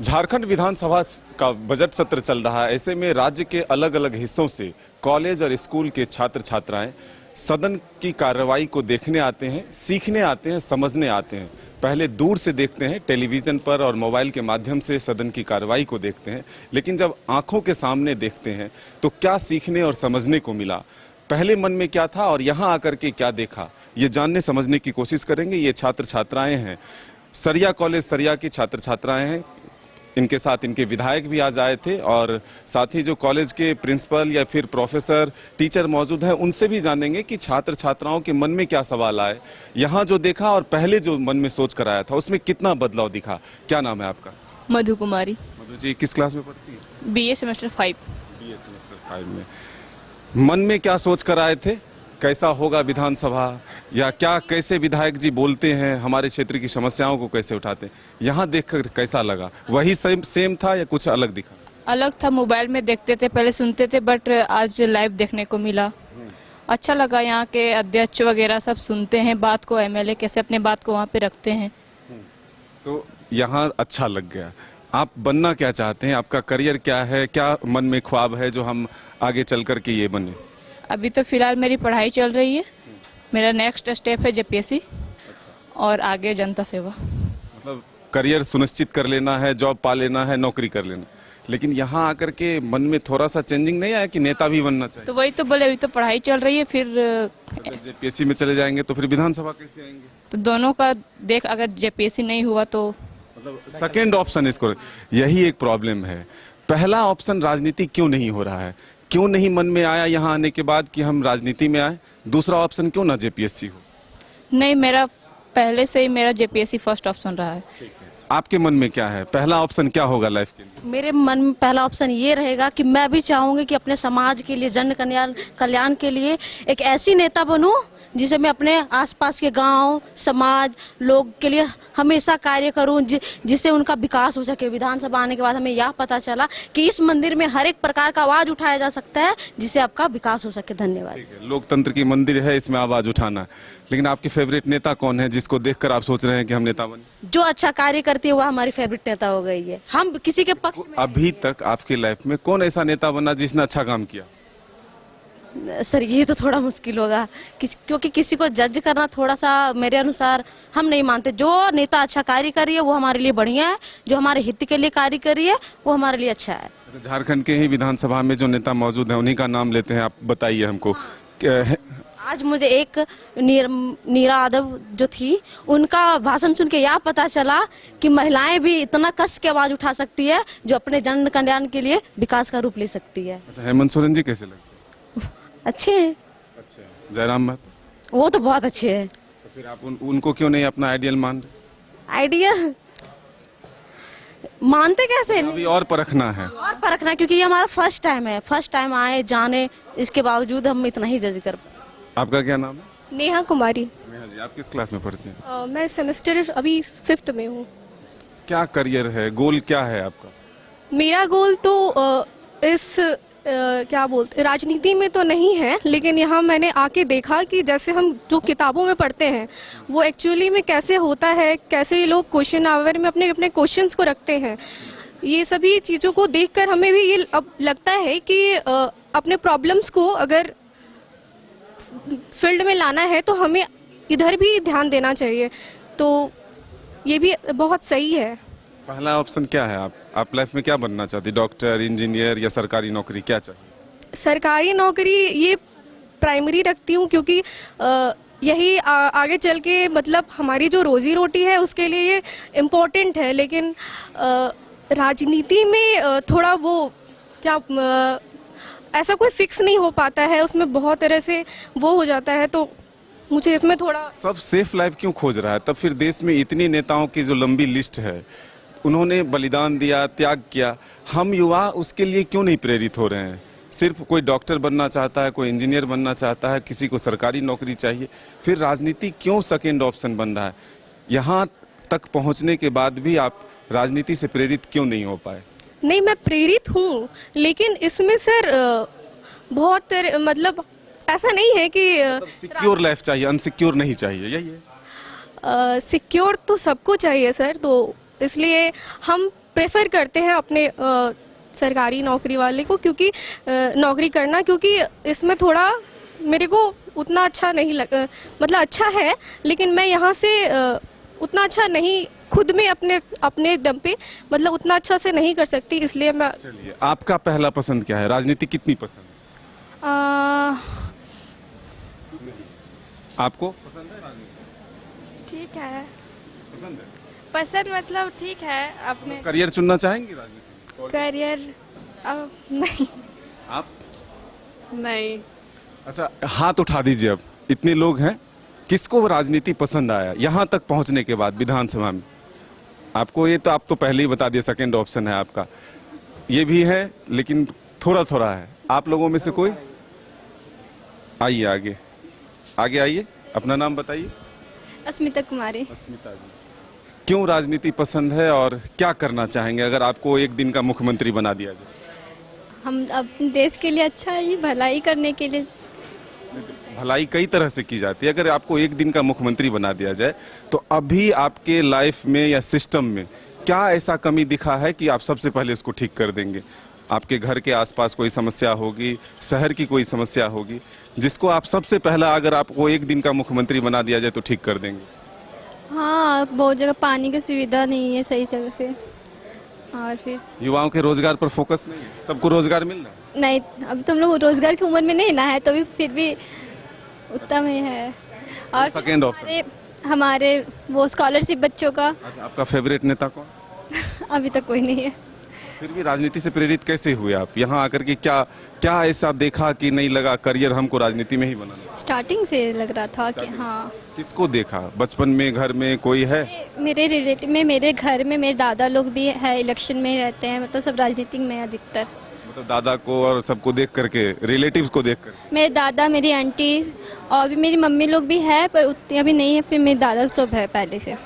झारखंड विधानसभा का बजट सत्र चल रहा है। ऐसे में राज्य के अलग अलग हिस्सों से कॉलेज और स्कूल के छात्र छात्राएं सदन की कार्रवाई को देखने आते हैं, सीखने आते हैं, समझने आते हैं। पहले दूर से देखते हैं, टेलीविज़न पर और मोबाइल के माध्यम से सदन की कार्रवाई को देखते हैं, लेकिन जब आंखों के सामने देखते हैं तो क्या सीखने और समझने को मिला, पहले मन में क्या था और यहाँ आकर के क्या देखा, ये जानने समझने की कोशिश करेंगे। ये छात्र छात्राएं हैं, सरिया कॉलेज सरिया की छात्र छात्राएं हैं। इनके साथ इनके विधायक भी आज आए थे और साथ ही जो कॉलेज के प्रिंसिपल या फिर प्रोफेसर टीचर मौजूद हैं, उनसे भी जानेंगे कि छात्र छात्राओं के मन में क्या सवाल आए, यहाँ जो देखा और पहले जो मन में सोच कर आया था उसमें कितना बदलाव दिखा। क्या नाम है आपका? मधु कुमारी। मधु जी किस क्लास में पढ़ती है? BA semester 5। बीए सेमेस्टर 5 में। मन में क्या सोच कर आए थे, कैसा होगा विधानसभा, या क्या कैसे विधायक जी बोलते हैं, हमारे क्षेत्र की समस्याओं को कैसे उठाते हैं, यहाँ देखकर कैसा लगा? वही सेम था या कुछ अलग दिखा? अलग था, मोबाइल में देखते थे, पहले सुनते थे, बट आज लाइव देखने को मिला। अच्छा लगा, यहाँ के अध्यक्ष वगैरह सब सुनते हैं बात को, एमएलए कैसे अपने बात को वहाँ पे रखते हैं। तो यहाँ अच्छा लग गया। आप बनना क्या चाहते हैं? आपका करियर क्या है? क्या मन में ख्वाब है जो हम आगे चल कर के ये बने? अभी तो फिलहाल मेरी पढ़ाई चल रही है, मेरा नेक्स्ट स्टेप है जेपीएससी और आगे जनता सेवा। मतलब करियर सुनिश्चित कर लेना है, जॉब पा लेना है, नौकरी कर लेना, लेकिन यहाँ आकर के मन में थोड़ा सा चेंजिंग नहीं आया कि नेता भी बनना चाहिए? तो वही तो बोले, अभी तो पढ़ाई चल रही है, फिर जेपीएससी में चले जाएंगे तो फिर विधानसभा कैसे आएंगे? तो दोनों का देख, अगर जेपीएससी नहीं हुआ तो मतलब सेकेंड ऑप्शन इसको, यही एक प्रॉब्लम है। पहला ऑप्शन राजनीति क्यों नहीं हो रहा है? क्यों नहीं मन में आया यहाँ आने के बाद कि हम राजनीति में आए? दूसरा ऑप्शन क्यों ना जेपीएससी हो? नहीं, मेरा पहले से ही मेरा जेपीएससी फर्स्ट ऑप्शन रहा है। आपके मन में क्या है, पहला ऑप्शन क्या होगा लाइफ के लिए? मेरे मन में पहला ऑप्शन ये रहेगा कि मैं भी चाहूंगी कि अपने समाज के लिए, जन कल्याण के लिए एक ऐसी नेता बनूं जिसे मैं अपने आसपास के गांव, समाज, लोग के लिए हमेशा कार्य करूं, जिससे उनका विकास हो सके। विधानसभा आने के बाद हमें यह पता चला कि इस मंदिर में हर एक प्रकार का आवाज उठाया जा सकता है जिससे आपका विकास हो सके। धन्यवाद। ठीक है, लोकतंत्र की मंदिर है, इसमें आवाज उठाना है। लेकिन आपकी फेवरेट नेता कौन है जिसको देखकर आप सोच रहे हैं कि हम नेता बने? जो अच्छा कार्य करती है वह हमारी फेवरेट नेता हो गई है। हम किसी के पक्ष में अभी तक आपकी लाइफ में कौन ऐसा नेता बना जिसने अच्छा काम किया? सर ये तो थोड़ा मुश्किल होगा, क्योंकि किसी को जज करना थोड़ा सा मेरे अनुसार हम नहीं मानते। जो नेता अच्छा कार्य कर रही है वो हमारे लिए बढ़िया है, जो हमारे हित के लिए कार्य कर रही है वो हमारे लिए अच्छा है। झारखंड के ही विधानसभा में जो नेता मौजूद हैं उन्हीं का नाम लेते हैं, आप बताइए हमको। आज मुझे एक नीरा यादव जो थी, उनका भाषण सुन के यह पता चला कि महिलाएं भी इतना कस के आवाज उठा सकती है जो अपने जन कल्याण के लिए विकास का रूप ले सकती है। अच्छा, हेमंत सोरेन जी कैसे लगते? अच्छे हैं। अच्छा, जयराम महतो? वो तो बहुत अच्छे हैं। तो फिर आप उनको क्यों नहीं अपना आइडियल मान रहे? आइडियल मानते कैसे नहीं? अभी और परखना है। और परखना, क्योंकि ये हमारा फर्स्ट टाइम है, फर्स्ट टाइम आए जाने, इसके बावजूद हम इतना ही जज कर। आपका क्या नाम है? नेहा कुमारी। नेहा जी, आप किस क्लास में पढ़ती हैं? मैं सेमेस्टर अभी 5th में हूँ। क्या करियर है, गोल क्या है आपका? मेरा गोल तो क्या बोलते, राजनीति में तो नहीं है, लेकिन यहाँ मैंने आके देखा कि जैसे हम जो किताबों में पढ़ते हैं वो एक्चुअली में कैसे होता है, कैसे ये लोग क्वेश्चन आवर में अपने अपने क्वेश्चंस को रखते हैं। ये सभी चीज़ों को देखकर हमें भी ये अब लगता है कि अपने प्रॉब्लम्स को अगर फील्ड में लाना है तो हमें इधर भी ध्यान देना चाहिए। तो ये भी बहुत सही है। पहला ऑप्शन क्या है? आप लाइफ में क्या बनना चाहती? डॉक्टर, इंजीनियर या सरकारी नौकरी, क्या चाहिए? सरकारी नौकरी ये प्राइमरी रखती हूँ, क्योंकि यही आगे चल के मतलब हमारी जो रोजी रोटी है उसके लिए ये इम्पोर्टेंट है। लेकिन राजनीति में थोड़ा वो क्या ऐसा कोई फिक्स नहीं हो पाता है, उसमें बहुत तरह से वो हो जाता है, तो मुझे इसमें थोड़ा। सब सेफ लाइफ क्यों खोज रहा है? तब फिर देश में इतनी नेताओं की जो लंबी लिस्ट है, उन्होंने बलिदान दिया, त्याग किया, हम युवा उसके लिए क्यों नहीं प्रेरित हो रहे हैं? सिर्फ कोई डॉक्टर बनना चाहता है, कोई इंजीनियर बनना चाहता है, किसी को सरकारी नौकरी चाहिए, फिर राजनीति क्यों सेकेंड ऑप्शन बन रहा है? यहाँ तक पहुँचने के बाद भी आप राजनीति से प्रेरित क्यों नहीं हो पाए? नहीं, मैं प्रेरित हूँ, लेकिन इसमें सर बहुत मतलब ऐसा नहीं है कि सिक्योर लाइफ चाहिए, अनसिक्योर नहीं चाहिए, यही है। सिक्योर तो सबको चाहिए सर, तो इसलिए हम प्रेफर करते हैं अपने सरकारी नौकरी वाले को, क्योंकि नौकरी करना, क्योंकि इसमें थोड़ा मेरे को उतना अच्छा नहीं मतलब अच्छा है, लेकिन मैं यहाँ से उतना अच्छा नहीं खुद में अपने दम पे मतलब उतना अच्छा से नहीं कर सकती, इसलिए मैं। चलिए, आपका पहला पसंद क्या है? राजनीति कितनी पसंद है आपको? पसंद है राजनीति? ठीक है, पसंद है? पसंद मतलब ठीक है। अपने करियर चुनना चाहेंगी राजनीति? करियर अब नहीं। आप? नहीं। अच्छा, हाथ उठा दीजिए। अब इतने लोग हैं, किसको राजनीति पसंद आया यहाँ तक पहुँचने के बाद विधानसभा में? आपको ये तो आप तो पहले ही बता दिए, सेकंड ऑप्शन है आपका। ये भी है लेकिन थोड़ा थोड़ा है। आप लोगों में से कोई? आइए आगे, आगे आइए, अपना नाम बताइए। अस्मिता कुमारी। अस्मिता जी, क्यों राजनीति पसंद है और क्या करना चाहेंगे अगर आपको एक दिन का मुख्यमंत्री बना दिया जाए? हम अपने देश के लिए अच्छा ही भलाई करने के लिए। भलाई कई तरह से की जाती है। अगर आपको एक दिन का मुख्यमंत्री बना दिया जाए तो अभी आपके लाइफ में या सिस्टम में क्या ऐसा कमी दिखा है कि आप सबसे पहले इसको ठीक कर देंगे? आपके घर के आसपास कोई समस्या होगी, शहर की कोई समस्या होगी, जिसको आप सबसे पहला अगर आपको एक दिन का मुख्यमंत्री बना दिया जाए तो ठीक कर देंगे? हाँ, बहुत जगह पानी की सुविधा नहीं है सही जगह से, और फिर युवाओं के रोजगार पर फोकस नहीं है, सबको रोजगार मिल रहा है? नहीं, अभी तो हम लोग रोजगार की उम्र में नहीं ना है, तो भी फिर भी उत्तम ही है। और सेकेंड ऑप्शन हमारे वो स्कॉलरशिप बच्चों का। अच्छा, आपका फेवरेट नेता कौन? अभी तक कोई नहीं है। फिर भी राजनीति से प्रेरित कैसे हुए आप? यहाँ आकर के क्या क्या ऐसा देखा कि नहीं लगा करियर हमको राजनीति में ही बनाना? स्टार्टिंग से लग रहा था कि हाँ। किसको देखा बचपन में? घर में कोई है? मेरे रिलेटिव में, मेरे घर में मेरे दादा लोग भी है, इलेक्शन में रहते हैं, मतलब सब राजनीतिक में अधिकतर। मतलब दादा को और सबको देख करके, रिलेटिव्स को देख करके? मेरे दादा, मेरी आंटी और भी मेरी मम्मी लोग भी है, पर उतनी अभी नहीं है। फिर मेरे दादा सब है पहले से।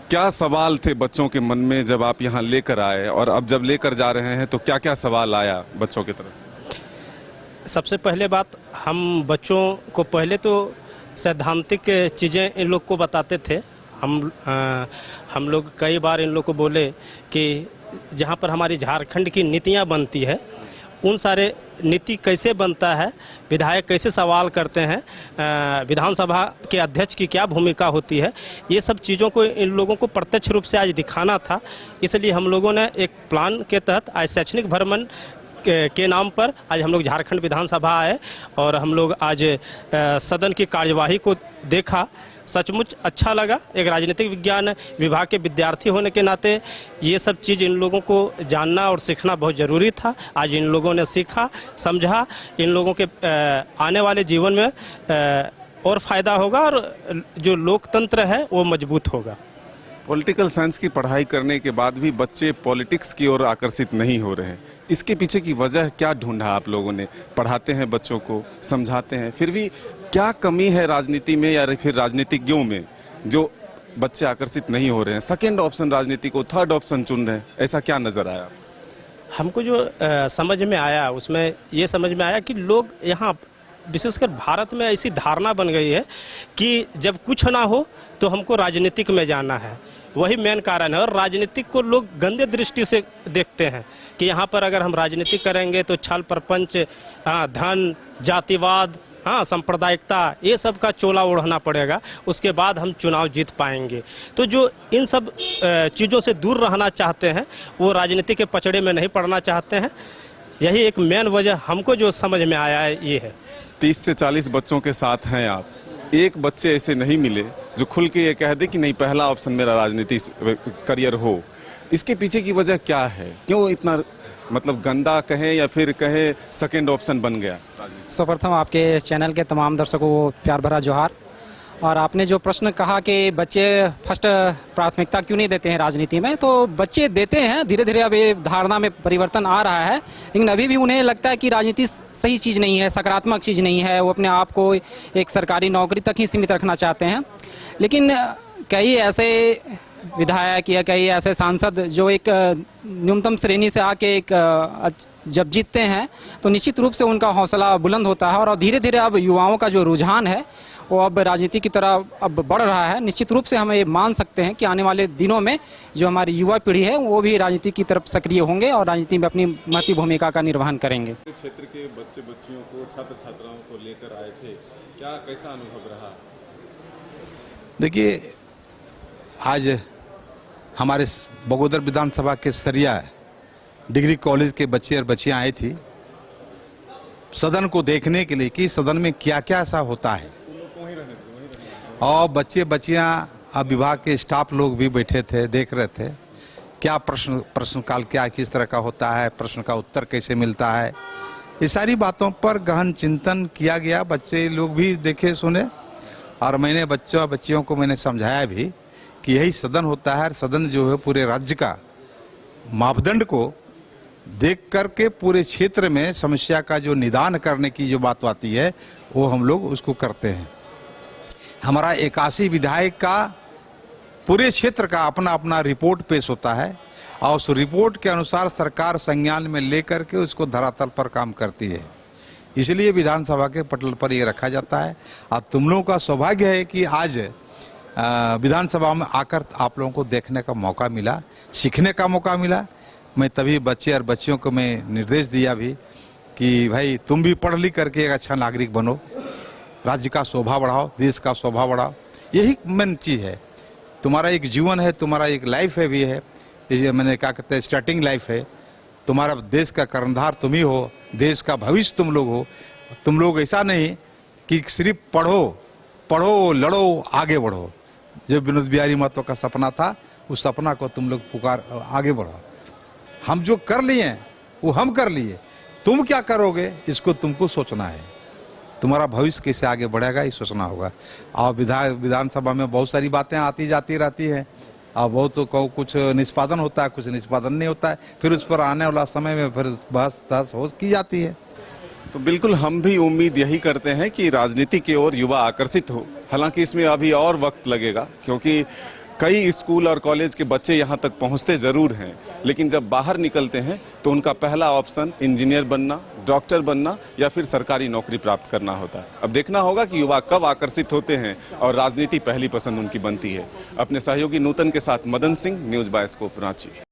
क्या सवाल थे बच्चों के मन में जब आप यहाँ लेकर आए, और अब जब लेकर जा रहे हैं तो क्या क्या सवाल आया बच्चों की तरफ? सबसे पहले बात, हम बच्चों को पहले तो सैद्धांतिक चीज़ें इन लोग को बताते थे। हम लोग कई बार इन लोग को बोले कि जहाँ पर हमारी झारखंड की नीतियाँ बनती है, उन सारे नीति कैसे बनता है, विधायक कैसे सवाल करते हैं, विधानसभा के अध्यक्ष की क्या भूमिका होती है, ये सब चीज़ों को इन लोगों को प्रत्यक्ष रूप से आज दिखाना था। इसलिए हम लोगों ने एक प्लान के तहत आज शैक्षणिक भ्रमण के नाम पर आज हम लोग झारखंड विधानसभा आए और हम लोग आज सदन की कार्यवाही को देखा। सचमुच अच्छा लगा। एक राजनीतिक विज्ञान विभाग के विद्यार्थी होने के नाते ये सब चीज़ इन लोगों को जानना और सीखना बहुत ज़रूरी था। आज इन लोगों ने सीखा, समझा। इन लोगों के आने वाले जीवन में और फ़ायदा होगा और जो लोकतंत्र है वो मजबूत होगा। पॉलिटिकल साइंस की पढ़ाई करने के बाद भी बच्चे पॉलिटिक्स की ओर आकर्षित नहीं हो रहे हैं। इसके पीछे की वजह क्या ढूंढा आप लोगों ने? पढ़ाते हैं बच्चों को, समझाते हैं, फिर भी क्या कमी है राजनीति में या फिर राजनीतिज्ञों में जो बच्चे आकर्षित नहीं हो रहे हैं? सेकेंड ऑप्शन राजनीति को थर्ड ऑप्शन चुन रहे हैं, ऐसा क्या नज़र आया? हमको जो समझ में आया उसमें ये समझ में आया कि लोग यहाँ विशेषकर भारत में ऐसी धारणा बन गई है कि जब कुछ ना हो तो हमको राजनीतिक में जाना है। वही मेन कारण है। और राजनीतिक को लोग गंदे दृष्टि से देखते हैं कि यहाँ पर अगर हम राजनीति करेंगे तो छल प्रपंच, धन, जातिवाद, सांप्रदायिकता, ये सब का चोला ओढ़ना पड़ेगा, उसके बाद हम चुनाव जीत पाएंगे। तो जो इन सब चीज़ों से दूर रहना चाहते हैं वो राजनीति के पचड़े में नहीं पड़ना चाहते हैं। यही एक मेन वजह हमको जो समझ में आया है ये है। 30 से 40 बच्चों के साथ हैं आप, एक बच्चे ऐसे नहीं मिले जो खुल के ये कह दे कि नहीं पहला ऑप्शन मेरा राजनीति करियर हो। इसके पीछे की वजह क्या है? क्यों इतना मतलब गंदा कहें या फिर कहें सेकंड ऑप्शन बन गया? सर्वप्रथम आपके चैनल के तमाम दर्शकों को प्यार भरा जोहार। और आपने जो प्रश्न कहा कि बच्चे फर्स्ट प्राथमिकता क्यों नहीं देते हैं राजनीति में, तो बच्चे देते हैं। धीरे धीरे अब ये धारणा में परिवर्तन आ रहा है, लेकिन अभी भी उन्हें लगता है कि राजनीति सही चीज़ नहीं है, सकारात्मक चीज़ नहीं है। वो अपने आप को एक सरकारी नौकरी तक ही सीमित रखना चाहते हैं। लेकिन कई ऐसे विधायक या कई ऐसे सांसद जो एक न्यूनतम श्रेणी से आके एक जब जीतते हैं तो निश्चित रूप से उनका हौसला बुलंद होता है। और धीरे धीरे अब युवाओं का जो रुझान है वो अब राजनीति की तरफ अब बढ़ रहा है। निश्चित रूप से हम ये मान सकते हैं कि आने वाले दिनों में जो हमारी युवा पीढ़ी है वो भी राजनीति की तरफ सक्रिय होंगे और राजनीति में अपनी महत्वपूर्ण भूमिका का निर्वहन करेंगे। क्षेत्र के बच्चे बच्चियों को, छात्र छात्राओं को लेकर आए थे, क्या कैसा अनुभव रहा? देखिए, आज हमारे बगोदर विधानसभा के सरिया डिग्री कॉलेज के बच्चे और बच्चियां आई थी सदन को देखने के लिए कि सदन में क्या क्या ऐसा होता है। और बच्चे बच्चियां, अब विभाग के स्टाफ लोग भी बैठे थे, देख रहे थे क्या प्रश्न काल क्या किस तरह का होता है, प्रश्न का उत्तर कैसे मिलता है। ये सारी बातों पर गहन चिंतन किया गया। बच्चे लोग भी देखे सुने और मैंने बच्चियों को मैंने समझाया भी कि यही सदन होता है। सदन जो है पूरे राज्य का मापदंड को देख करके पूरे क्षेत्र में समस्या का जो निदान करने की जो बात आती है वो हम लोग उसको करते हैं। हमारा 81 विधायक का पूरे क्षेत्र का अपना अपना रिपोर्ट पेश होता है और उस रिपोर्ट के अनुसार सरकार संज्ञान में लेकर के उसको धरातल पर काम करती है। इसलिए विधानसभा के पटल पर ये रखा जाता है। और तुम लोगों का सौभाग्य है कि आज विधानसभा में आकर आप लोगों को देखने का मौका मिला, सीखने का मौका मिला। मैं तभी बच्चे और बच्चियों को मैं निर्देश दिया भी कि भाई तुम भी पढ़ लिख करके एक अच्छा नागरिक बनो, राज्य का शोभा बढ़ाओ, देश का शोभा बढ़ाओ। यही मेन चीज़ है। तुम्हारा एक जीवन है, तुम्हारा एक लाइफ है भी है, ये मैंने क्या कहते हैं स्टार्टिंग लाइफ है। तुम्हारा देश का कर्णधार तुम ही हो, देश का भविष्य तुम लोग हो। तुम लोग ऐसा नहीं कि सिर्फ पढ़ो लड़ो आगे बढ़ो। जो विनोद बिहारी महतो का सपना था, उस सपना को तुम लोग पुकार आगे बढ़ो। हम जो कर लिए वो हम कर लिए, तुम क्या करोगे इसको तुमको सोचना है। तुम्हारा भविष्य कैसे आगे बढ़ेगा ये सोचना होगा। और विधानसभा में बहुत सारी बातें आती जाती रहती हैं और बहुत तो कुछ निष्पादन होता है, कुछ निष्पादन नहीं होता है। फिर उस पर आने वाला समय में फिर बहस हो की जाती है। तो बिल्कुल हम भी उम्मीद यही करते हैं कि राजनीति की ओर युवा आकर्षित हो। हालांकि इसमें अभी और वक्त लगेगा क्योंकि कई स्कूल और कॉलेज के बच्चे यहाँ तक पहुँचते ज़रूर हैं, लेकिन जब बाहर निकलते हैं तो उनका पहला ऑप्शन इंजीनियर बनना, डॉक्टर बनना या फिर सरकारी नौकरी प्राप्त करना होता है। अब देखना होगा कि युवा कब आकर्षित होते हैं और राजनीति पहली पसंद उनकी बनती है। अपने सहयोगी नूतन के साथ Madan Singh, news bye scope, Ranchi.